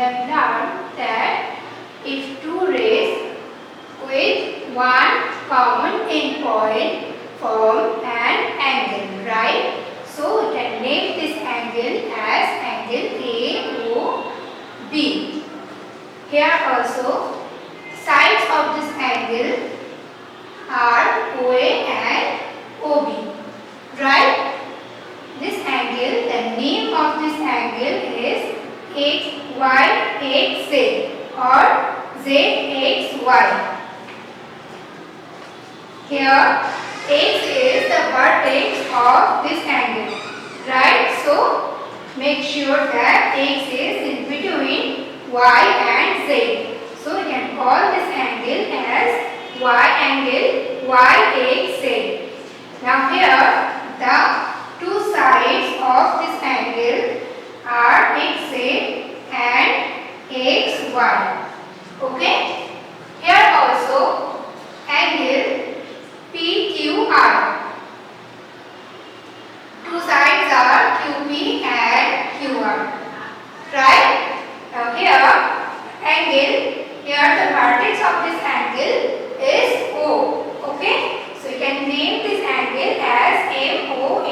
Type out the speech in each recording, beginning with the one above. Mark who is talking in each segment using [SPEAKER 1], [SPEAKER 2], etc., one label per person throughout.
[SPEAKER 1] have learned that if two rays with one common endpoint form an angle, right? So we can name this angle as angle AOB. Here also sides of this angle are OA and OB, right? This angle, the name of this angle is XYXZ or ZXY. Here X is the vertex of this angle, right? So make sure that X is in between Y and Z. So we can call this angle as Y angle YXZ. Now here the two sides of this angle are XZ and XY. Okay? Here also angle PQR. Two sides are QP and QR. Right? Now here the vertex of this angle is O. Okay? So you can name this angle as MON.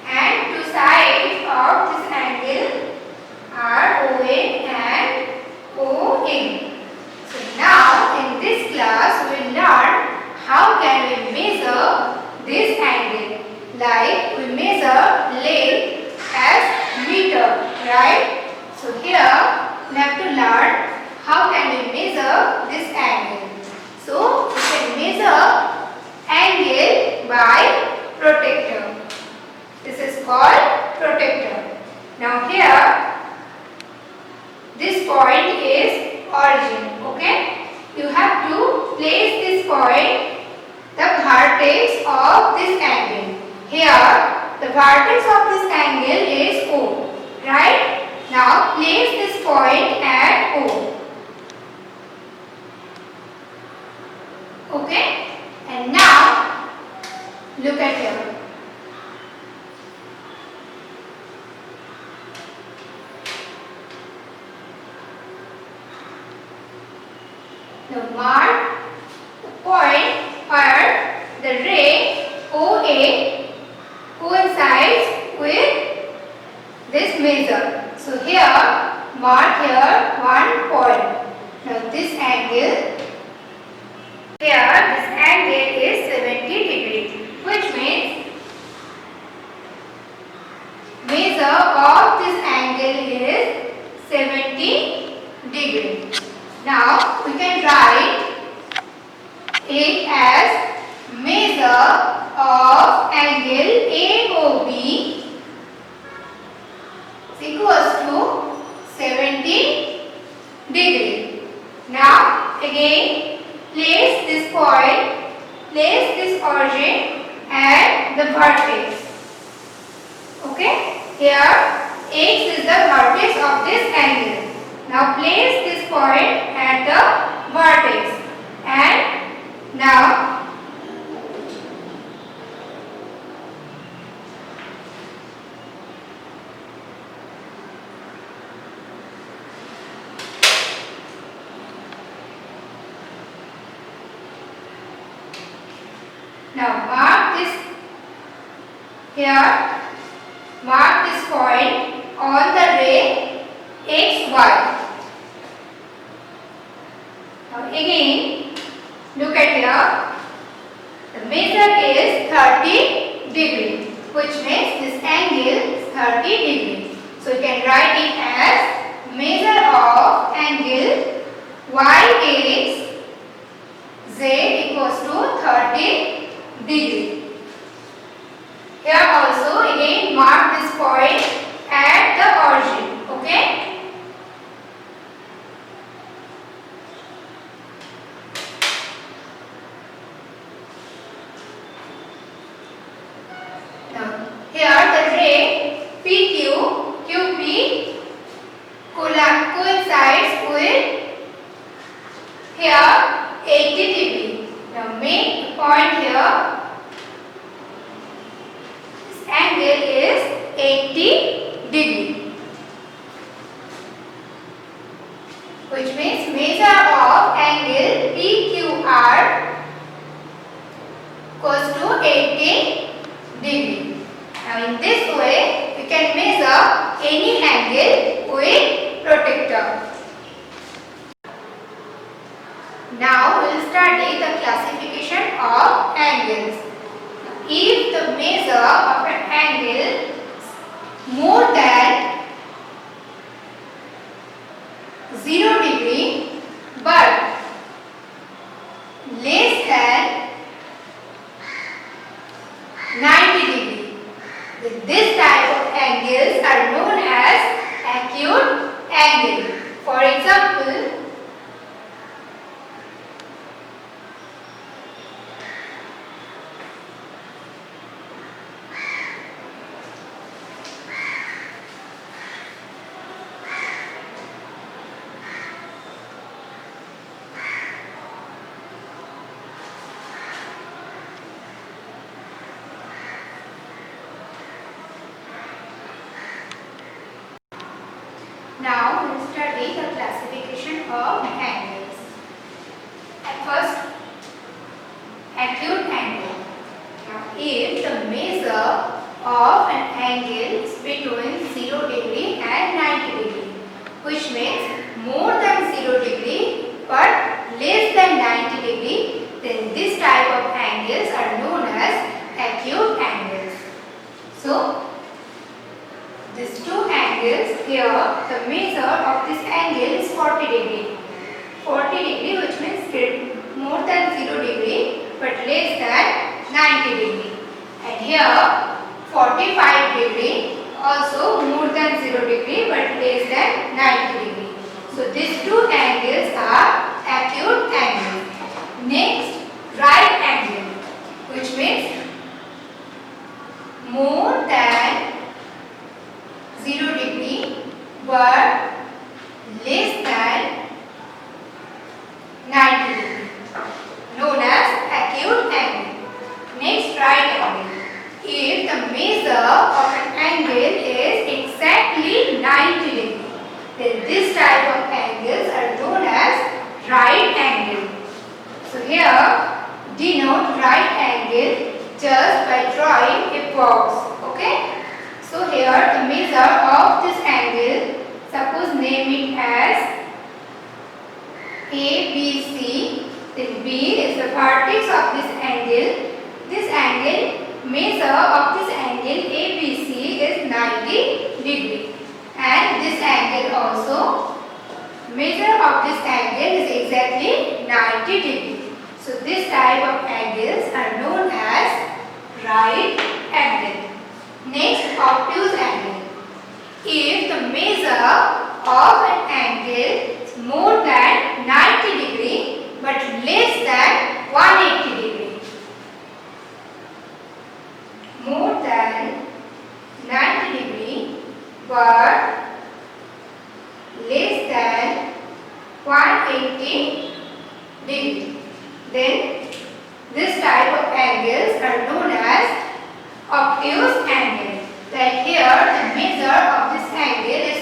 [SPEAKER 1] And two sides of this angle are OA and ON. So now in this class we will learn how can we measure this angle. Like we measure length as meter, right? So here we have to learn how can we measure this angle. So we can measure angle by protractor. This is called protractor. Now here this point is origin. Okay? You have to place this point the vertex of this angle. Here the vertex of this angle is O. Right? Now place this point at O. Okay? And now look at here. Now mark the point where the ray OA coincides with this measure. So here mark here one point. Now this angle is 70 degrees, which means measure of this angle is 70 degrees. Now we can write it as measure of angle AOB is equals to 70 degrees. Now again place this point, place this origin and the vertex. Okay? Here X is the vertex of this angle. Now place this point at the vertex and now mark this here, mark this point on the ray XY. Now again look at here, the measure is 30 degrees, which means this angle is 30 degrees. So you can write it as measure of angle YXZ equals to 30 degrees. Here also again mark this point at the origin. Okay? Now here the ray QP coincides with here 80 degrees. Now make point here. This angle is 80 degrees. which means measure of angle PQR equals to 80 degree. Now in this way we can measure any angle with protractor. Now we will study the classification of angles. If the measure of an angle more than 0 degree but less than 90 degree, this type of angles are known as acute angle. For example, now we will study the classification of angles. At first, acute angle. Now, if the measure of an angle is between 0 degree and 90 degree, which means more than 0 degree but less than 90 degree, then this type of angles are known as acute angles. So, these two angles here, the measure of this angle is 40 degree. 40 degree, which means more than 0 degree but less than 90 degree. And here 45 degree, also more than 0 degree but less than 90 degree. So these two angles are acute angles. Next, right angle, which means more than 0 degree but less than 90 degree, known as acute angle. Next, right angle. If the measure of an angle is exactly 90 degree, then this type of angles are known as right angle. So here, denote right angle just by drawing a box. Okay? So here the measure of this angle, suppose name it as ABC, then B is the vertex of this angle. This angle, measure of this angle ABC is 90 degree, and this angle also, measure of this angle is exactly 90 degree. So this type of angles are known as right angle. Next, obtuse angle. If the measure of an angle is more than 90 degree but less than 180 degree, more than 90 degree but less than 180 degree, then this type of angles are known as obtuse angle. Like here, the measure of this angle is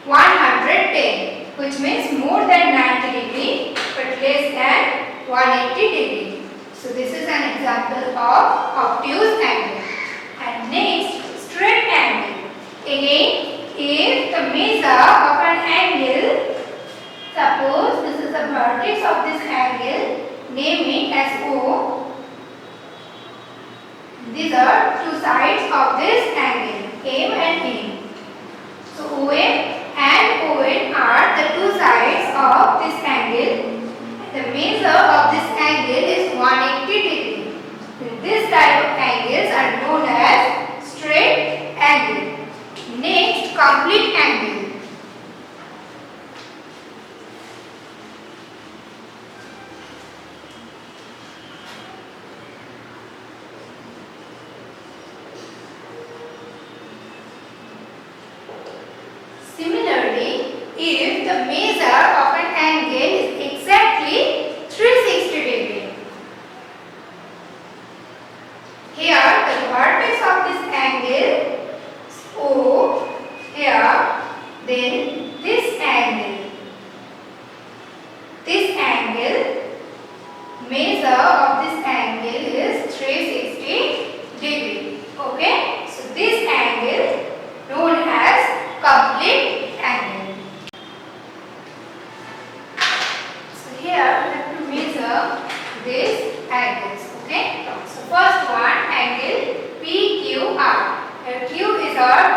[SPEAKER 1] 110, which means more than 90 degree but less than 180 degree. So this is an example of obtuse angle. And next, straight angle. Again, if the measure of an angle, suppose this is the vertex of this angle, name it as O. These are two sides of this angle, M and N. So OM and ON are the two sides of this angle. The measure of this angle is 180 degree. This type of angles are known as straight angle. Next, complete angle. Similarly, if the measure of an angle is exactly 360 degree, here the vertex of this angle is O, here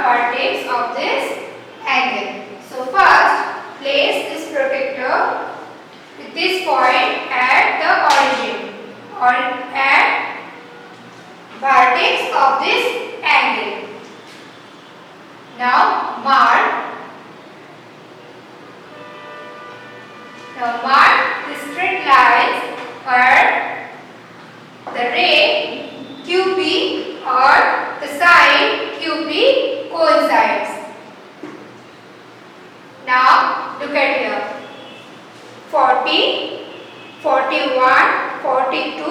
[SPEAKER 1] vertex of this angle. So first, place this protector with this point at the origin or at vertex of this angle. Now mark the straight lines where the ray QP or the side QP coincides. Now look at here. 40, 41, 42,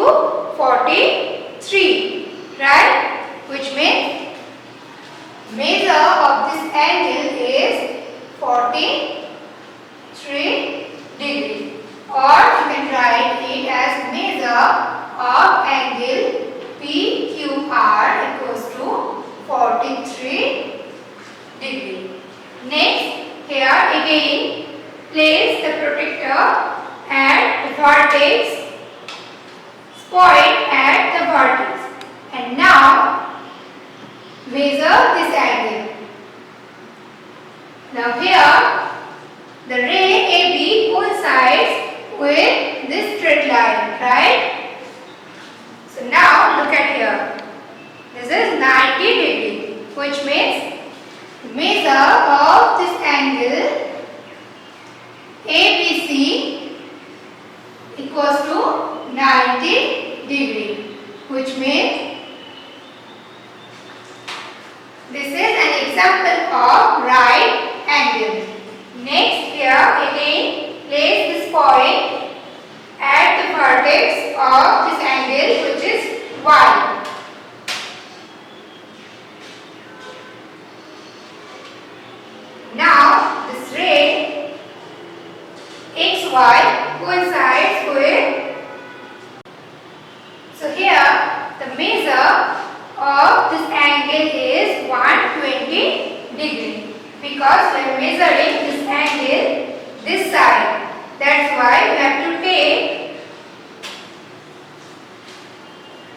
[SPEAKER 1] 43, right? Which means measure of this angle is 43 degree, or you can write it as measure of angle PQR equals to 43 degree. Next, here again place the protector at the vertex, point at the vertex, and now measure this angle. Now here the ray AB coincides with this straight line, right? So now look at here. This is 90 degree, which means measure of this angle ABC equals to 90 degree, which means this is an example of right angle. Next, here again place this point at the vertex of this angle, which is Y. Now this ray XY coincides with, so here the measure of this angle is 120 degree, because we are measuring this angle this side. That's why we have to take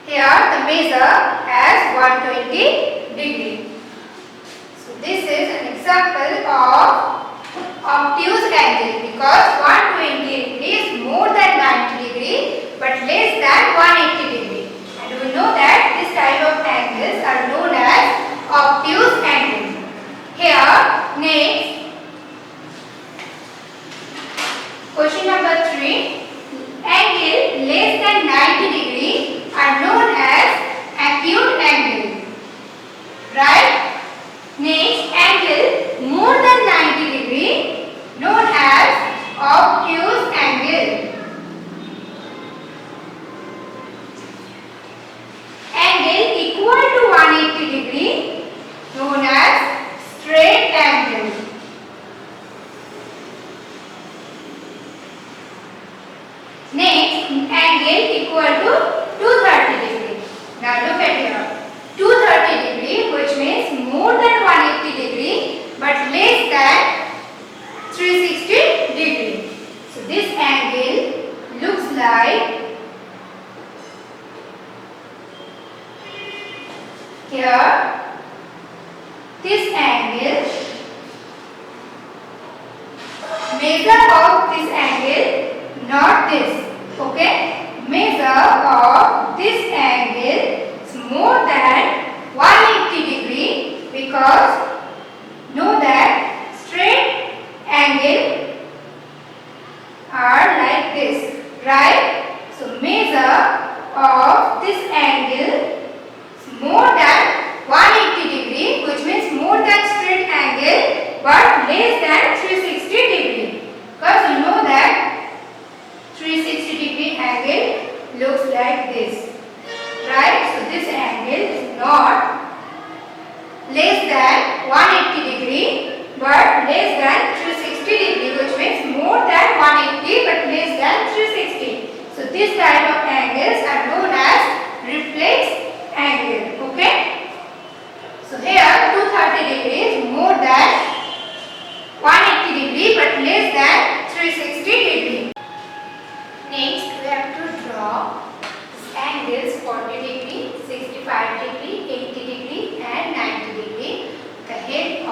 [SPEAKER 1] here the measure as 120 degree. So this is an example of obtuse angle, because 120 degree is more than 90 degree but less than 180 degree. And we know that this type of angles are known as obtuse angle. Here, next, question number 3. Angle less than 90 degree are known as acute angle, right? Next, angle more than 90 degree known as obtuse angle. Angle equal to 180 degree known as straight angle. Next, angle equal to 230 degree. Now look at here. 230 degree, which means more than 180 degree but less than 360 degree. So this angle looks like here. This angle, measure of this angle, not this, okay? Measure of this angle is more than 180 degree, because know that straight angle are like this, right? So measure of this angle is more than 180 degree, which means more than straight angle but less than 360 degree, because you know that 360 degree angle looks like this, right? So this angle is not less than 180 degree but less than 360 degree, which means more than 180 but less than 360. So this type of angles are known as reflex angle, okay? So here 230 degree is more than 180 degree but less than 360 degree. Next, we have to draw angles 40 degree, 65 degree, 80 degree and 90 degree.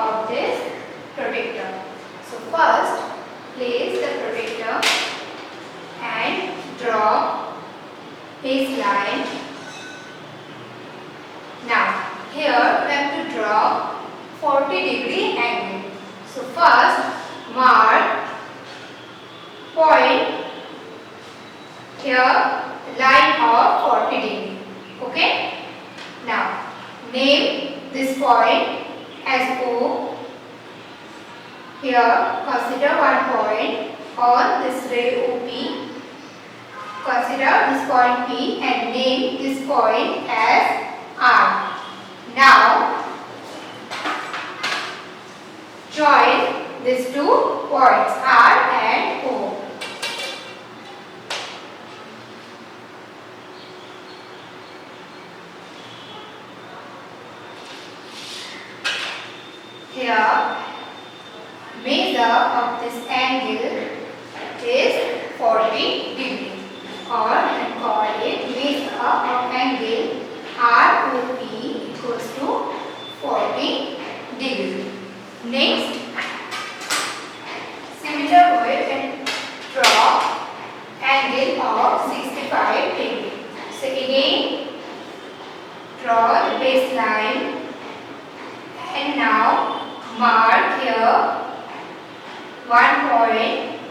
[SPEAKER 1] of this projector. So first, place the projector and draw baseline. Now, here we have to draw 40-degree angle. So first, mark point here, line of 40 degree. Okay? Now, name this point as O. Here, consider one point on this ray OP. Consider this point P and name this point as R. Now, join these two points R and O. Here, measure of this angle is 40 degree, or I call it measure of angle ROP equals to 40 degree. Next, similar way we can draw angle of 65 degree. So again, draw the baseline and now mark here one point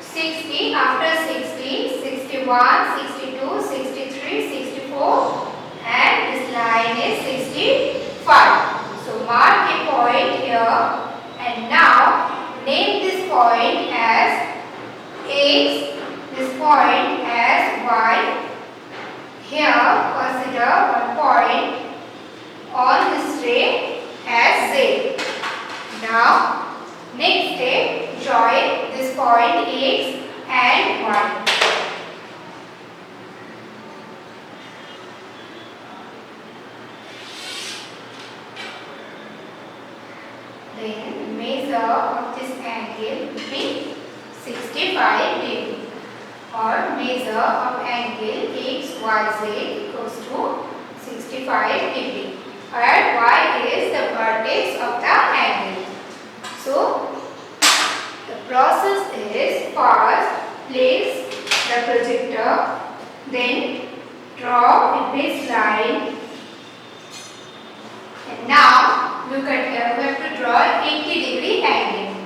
[SPEAKER 1] 60, after 60, 61, 62, 63, 64 and this line is 65. So mark a point here and now name this point as X, this point as Y. Here consider one point on this ray as Z. Now, next step, join this point X and Y. Then, measure of this angle will be 65 degree, or measure of angle XYZ equals to 65 degree. And Y is the vertex of the angle. So, the process is first place the projector, then draw a baseline, and now look at here, we have to draw 80 degree angle.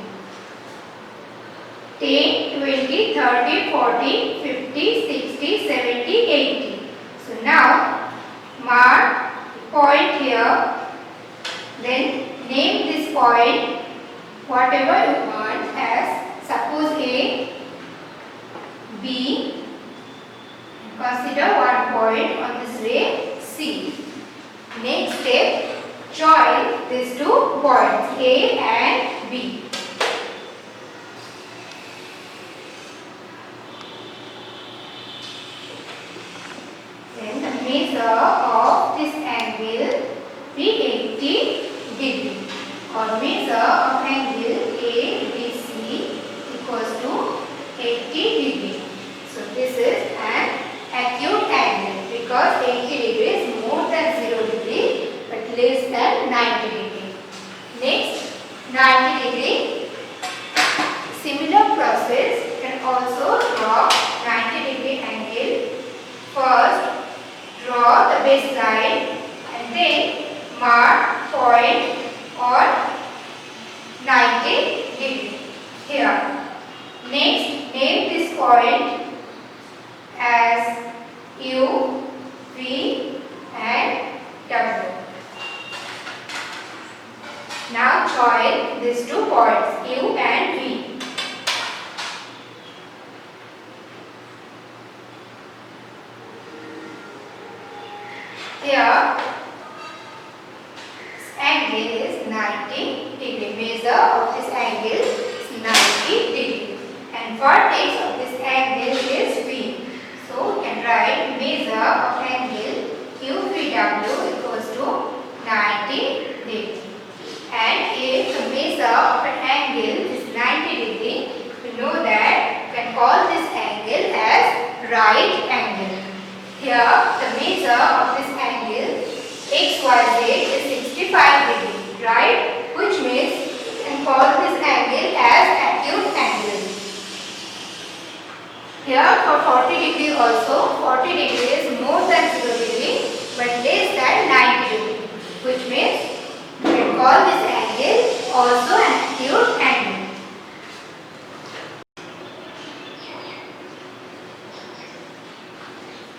[SPEAKER 1] 10, 20, 30, 40, 50, 60, 70, 80. So now mark point here, then name this point whatever you want as suppose A, B, consider one point on this ray C. Next step, join these two points A and B. Then the measure of this angle be 80 degree, or measure of angle ABC equals to 80 degree. So this is an acute angle because 80 degree is more than 0 degree but less than 90 degree. Next, 90 degree. Similar process, you can also draw 90 degree angle. First, draw the baseline and then mark point on 90 degree here. Next, name this point as U, V and W. Now join these two points U and V. Here, this angle is 90 degree. Measure of this angle is 90 degree. And vertex of this angle is V. So, we can write measure of angle QVW equals to 90 degree. And if the measure of an angle is 90 degree, we know that we can call this angle as right angle. Here, the measure of this angle XYZ is 65 degree. angle is more than 0 degree but less than 90 degree, which means we can call this angle also an acute angle.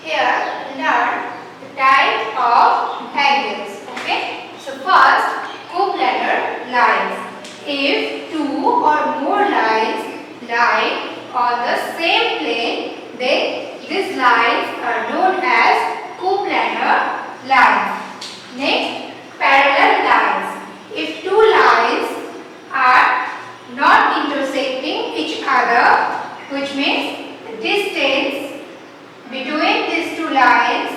[SPEAKER 1] Here learn the type of angles. Okay. So first, coplanar lines. If two or more lines lie on the same plane, then these lines are known as coplanar lines. Next, parallel lines. If two lines are not intersecting each other, which means the distance between these two lines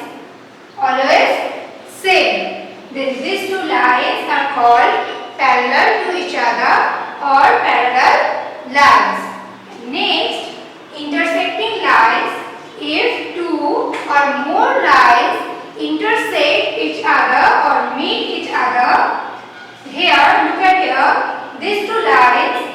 [SPEAKER 1] always same, then these two lines are called parallel to each other or parallel lines. Next, intersecting lines. If two or more lines intersect each other or meet each other, here look at here, these two lines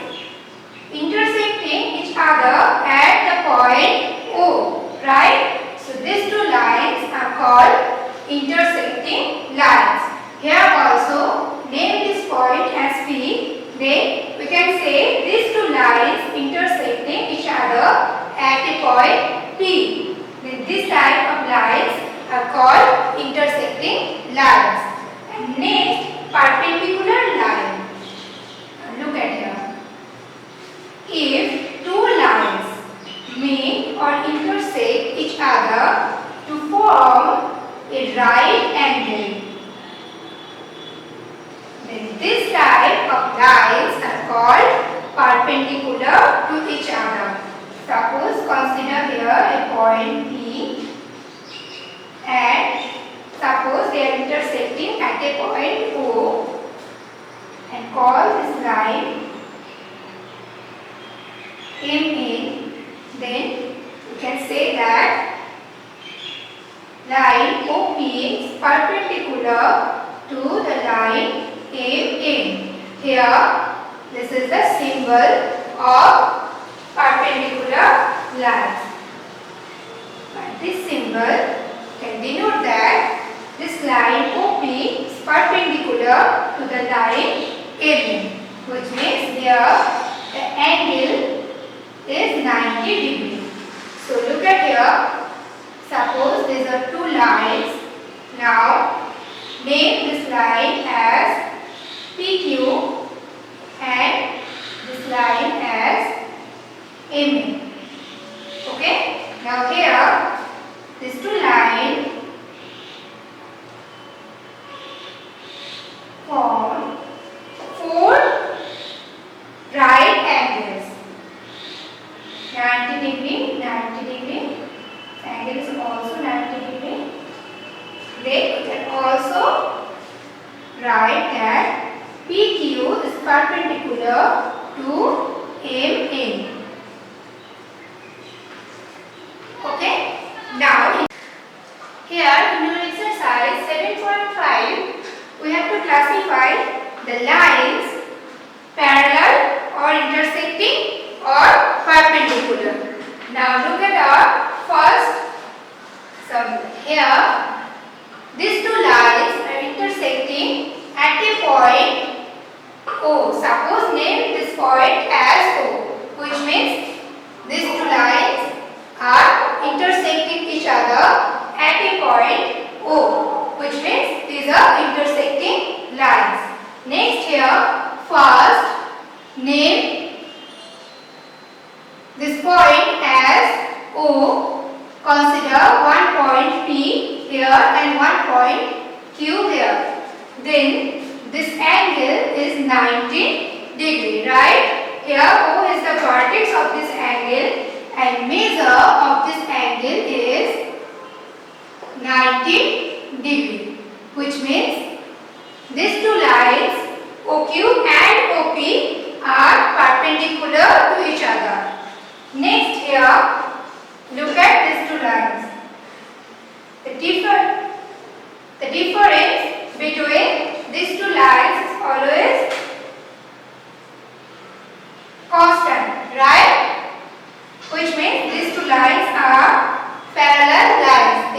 [SPEAKER 1] intersecting each other at the point O, right? So these two lines are called intersecting lines. Here also name this point as P. Then we can say these two lines intersecting each other at a point P. Then this type of lines are called intersecting lines. And next, perpendicular line. Look at here. If two lines meet or intersect each other to form a right angle, then this type of lines are called perpendicular to each other. Suppose consider here a point P and suppose they are intersecting at a point O and call this line MN. Then you can say that line OP is perpendicular to the line MN. Here, this is the symbol of perpendicular lines. And this symbol can denote that this line OP is perpendicular to the line MN, which means here the angle is 90 degree. So look at here. Suppose these are two lines. Now name this line as PQ and this line as MN. Okay. Now here these two lines form four right angles. 90 degree, 90 degree. Angle is also 90 degree. Then we can also write that PQ is perpendicular to MN. Okay. Now here in your exercise 7.5 we have to classify the lines parallel or intersecting or perpendicular. Now look at our first. So here these two lines are intersecting at a point O. Suppose name this point as O, which means these two lines are intersecting each other at a point O, which means these are intersecting lines. Next here, first name this point as O. Consider one point P here and one point Q here. Then this angle is 90 degree, right? Here O is the vertex of this angle and measure of this angle is 90 degree, which means these two lines OQ and OP are perpendicular to each other. Next here, look at these two lines. The difference between these two lines is always constant, right? Which means these two lines are parallel lines.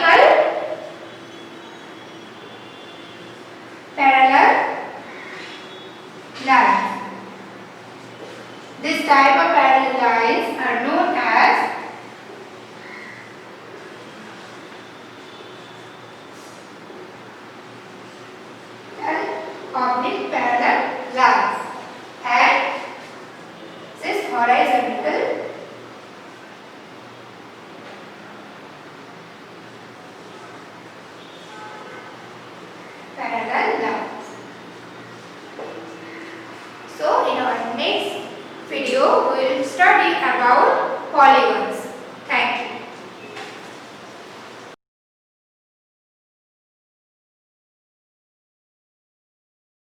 [SPEAKER 1] vertical parallel lines. This type of parallel lines are known as oblique parallel lines, and this horizontal parallel lines. So in our next video we will study about polygons.